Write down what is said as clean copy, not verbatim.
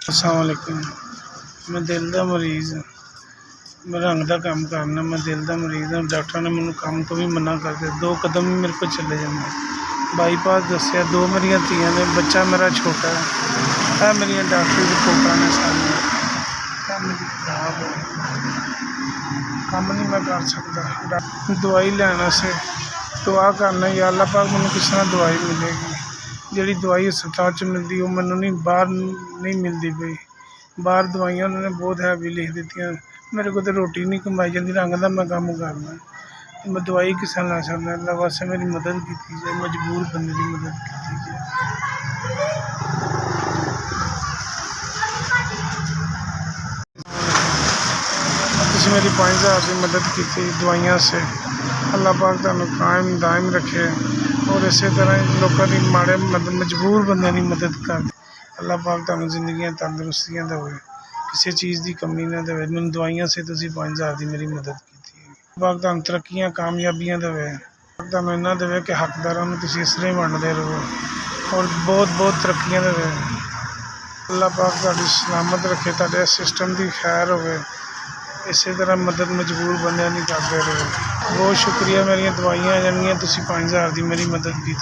अस्सलाम वालेकुम। मैं दिल का मरीज़ हाँ। मैं रंग का काम करना। मैं दिल का मरीज़ हाँ। डॉक्टर ने मैंने काम तो भी मना कर दिया। 2 कदम भी मेरे को चले जाना। बाईपास दसिया। 2 मेरियां धीआं ने। बच्चा मेरा छोटा है। यह मेरियां डॉक्टरी रिपोर्टां ने सारियां। मेरी खराब है। काम नहीं मैं कर सकता। दवाई लैन से दुआ करना या अल्लाह पाक मैनूं किस तरह दवाई मिलेगी। जिहड़ी दवाई हस्पताल च मिलदी वो मैनूं नहीं बाहर नहीं मिलती पई। बाहर दवाइयां उन्होंने बहुत हैवी लिख दित्तियां। मेरे को तो रोटी नहीं कमाई जाती। रंग का मैं काम करना तो मैं दवाई किस तरह लै सकदा। अल्लाह वास्ते मेरी मदद की जाए। मजबूर बंदे की मदद की जाए। तुसीं मेरी 5000 की मदद की दवाइयां से। अल्लाह पाक तुहानूं कायम दायम रखे और इस तरह लोगों की माड़े मजबूर बंदे की मदद कर। अल्लाह पाक तुहानूं जिंदगियां तंदुरुस्तियां देवे। किसी चीज़ की कमी ना देवे। मैनूं दवाइयां से तुसीं 5000 की मेरी मदद की। पाक तुहानूं तरक्कियां कामयाबियां देवे। तुहानूं इन्ना देवे कि हकदारां नूं तुसीं इस तरह ही वंडदे रहो और बहुत बहुत तरक्कियां देवे। अल्लाह पाक तुहाडी सलामत रखे। तुहाडे सिस्टम की खैर होवे। इस तरह मदद मजबूर बंदियां की करते रहो। बहुत शुक्रिया। मेरिया दवाइयां आ जाएंगियां। तुसीं 5000 की मेरी मदद की।